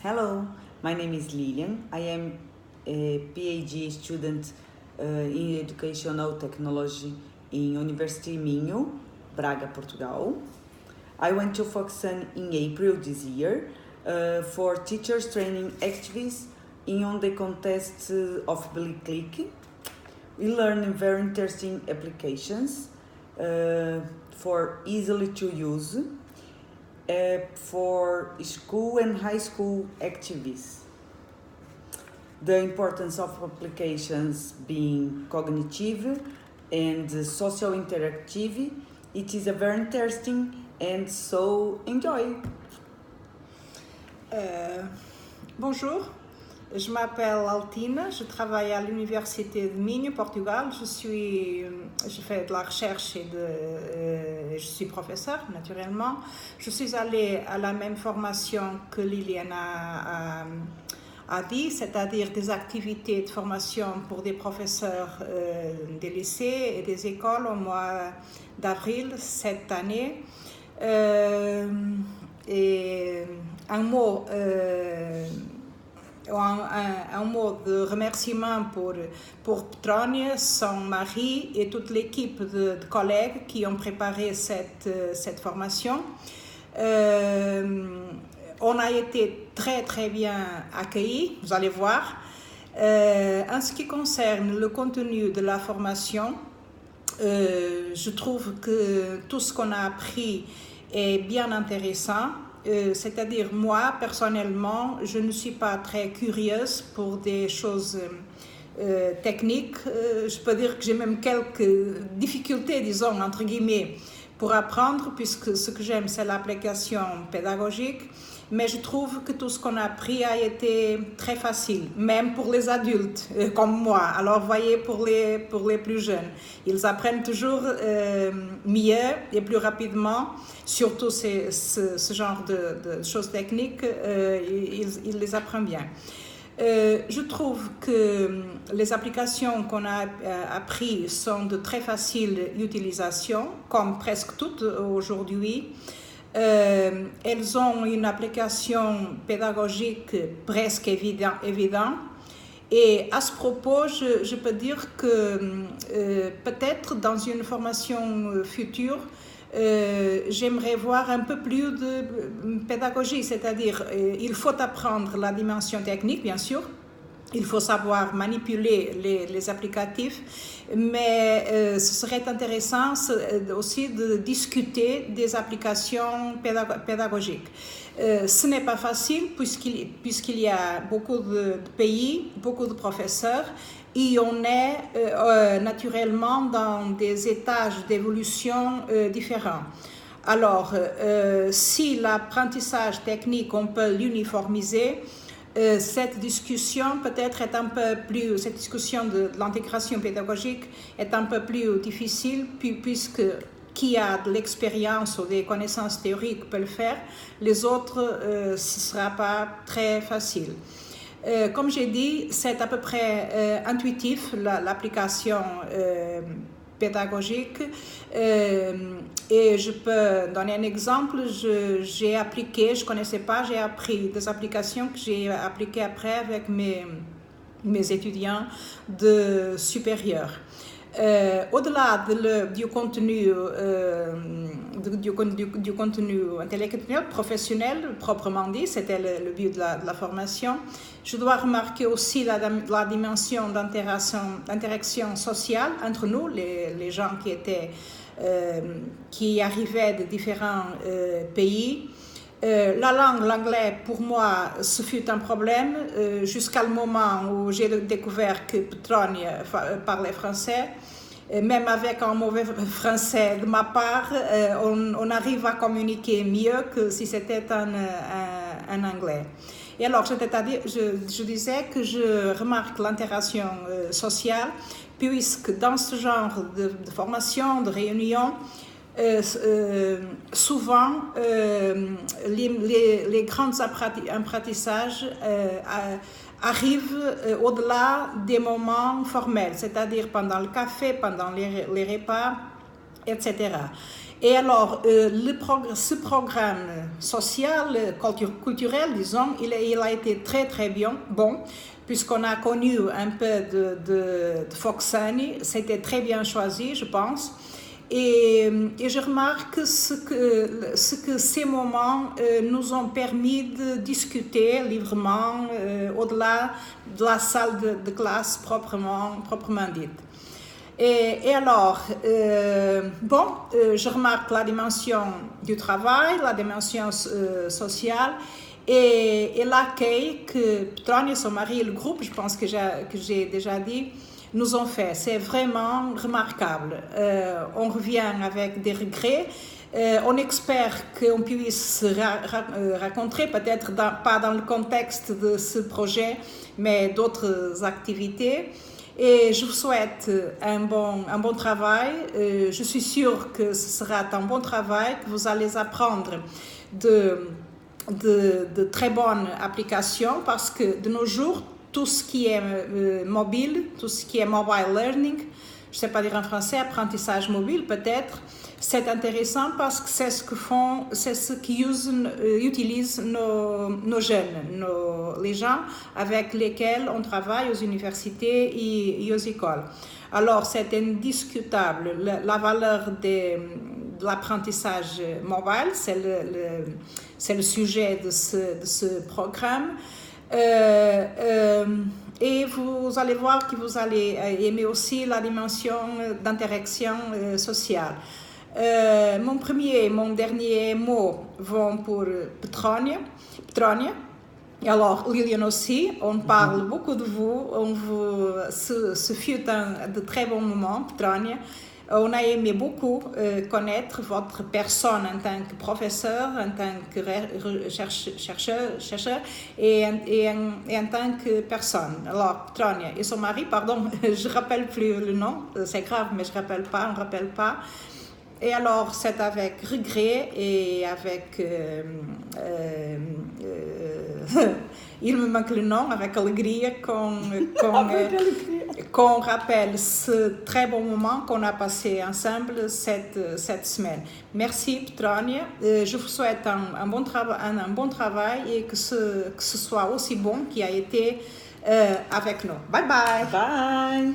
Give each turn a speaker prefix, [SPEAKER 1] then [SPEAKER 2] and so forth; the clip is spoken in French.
[SPEAKER 1] Hello, my name is Lilian. I am a PhD student in Educational Technology in University Minho, Braga, Portugal. I went to Foxan in April this year for teachers training activities on the contest of BliClick. We learned very interesting applications for easily to use for school and high school activities. The importance of applications being cognitive and social interactive, it is a very interesting and so enjoy.
[SPEAKER 2] Bonjour, je m'appelle Altina, je travaille à l'Université de Minho, Portugal. Je fais de la recherche et je suis professeur, naturellement. Je suis allée à la même formation que Liliane a dit, c'est-à-dire des activités de formation pour des professeurs des lycées et des écoles au mois d'avril cette année. Et un mot de remerciement pour Petronia, son mari et toute l'équipe de collègues qui ont préparé cette formation. On a été très très bien accueillis, vous allez voir. En ce qui concerne le contenu de la formation, je trouve que tout ce qu'on a appris est bien intéressant. C'est-à-dire moi, personnellement, je ne suis pas très curieuse pour des choses techniques. Je peux dire que j'ai même quelques difficultés, disons, entre guillemets, pour apprendre, puisque ce que j'aime, c'est l'application pédagogique. Mais je trouve que tout ce qu'on a appris a été très facile, même pour les adultes comme moi. Alors, voyez, pour les plus jeunes, ils apprennent toujours mieux et plus rapidement, surtout ce genre de choses techniques, ils les apprennent bien. Je trouve que les applications qu'on a apprises sont de très facile utilisation, comme presque toutes aujourd'hui. Elles ont une application pédagogique presque évidente. Et à ce propos, je peux dire que peut-être dans une formation future, j'aimerais voir un peu plus de pédagogie, c'est-à-dire il faut apprendre la dimension technique, bien sûr. Il faut savoir manipuler les applicatifs, mais ce serait intéressant aussi de discuter des applications pédagogiques. Ce n'est pas facile puisqu'il y a beaucoup de pays, beaucoup de professeurs, et on est naturellement dans des étages d'évolution différents. Alors, si l'apprentissage technique, on peut l'uniformiser, cette discussion peut-être est un peu plus, cette discussion de l'intégration pédagogique est un peu plus difficile puisque qui a de l'expérience ou des connaissances théoriques peut le faire, les autres ce ne sera pas très facile. Comme j'ai dit, c'est à peu près intuitif l'application pédagogique et je peux donner un exemple. J'ai appliqué, je ne connaissais pas, j'ai appris des applications que j'ai appliquées après avec mes étudiants de supérieur. Au-delà du contenu intellectuel, professionnel, proprement dit, c'était le but de la formation. Je dois remarquer aussi la dimension d'interaction sociale entre nous, les gens qui arrivaient de différents pays. La langue, l'anglais, pour moi, ce fut un problème jusqu'à le moment où j'ai découvert que Petronia parlait français. Même avec un mauvais français de ma part, on arrive à communiquer mieux que si c'était un anglais. Et alors, je disais que je remarque l'interaction sociale, puisque dans ce genre de formation, de réunion, souvent les grands apprentissages arrivent au-delà des moments formels, c'est-à-dire pendant le café, pendant les repas, etc. Et alors, ce programme social, culturel, disons, il a été très très bien, bon, puisqu'on a connu un peu de Foxani, c'était très bien choisi, je pense. Et je remarque ce que ces moments nous ont permis de discuter librement au-delà de la salle de classe proprement dite. Et alors, je remarque la dimension du travail, la dimension sociale et l'accueil que Petronia, son mari et le groupe, je pense que j'ai déjà dit, nous ont fait. C'est vraiment remarquable. On revient avec des regrets. On espère qu'on puisse se rencontrer, peut-être pas dans le contexte de ce projet, mais d'autres activités. Et je vous souhaite un bon travail. Je suis sûre que ce sera un bon travail, que vous allez apprendre de très bonnes applications, parce que de nos jours, tout ce qui est mobile, tout ce qui est mobile learning, je ne sais pas dire en français, apprentissage mobile peut-être, c'est intéressant parce que c'est ce qu'utilisent nos jeunes, les gens avec lesquels on travaille aux universités et aux écoles. Alors c'est indiscutable, la valeur de l'apprentissage mobile, c'est le sujet de ce programme. Et vous allez voir que vous allez aimer aussi la dimension d'interaction sociale. Mon premier et mon dernier mot vont pour Petronia. Alors, Lilian aussi, on parle beaucoup de vous. Ce fut de très bons moments, Petronia. On a aimé beaucoup connaître votre personne en tant que professeur, en tant que chercheur et en tant que personne. Alors, Petronia et son mari, pardon, je ne rappelle plus le nom, c'est grave, mais on ne rappelle pas. Et alors, c'est avec regret et avec... il me manque le nom, avec alegria qu'on rappelle ce très bon moment qu'on a passé ensemble cette semaine. Merci, Petronia. Je vous souhaite un bon travail et que ce soit aussi bon qu'il a été avec nous. Bye bye.
[SPEAKER 1] Bye.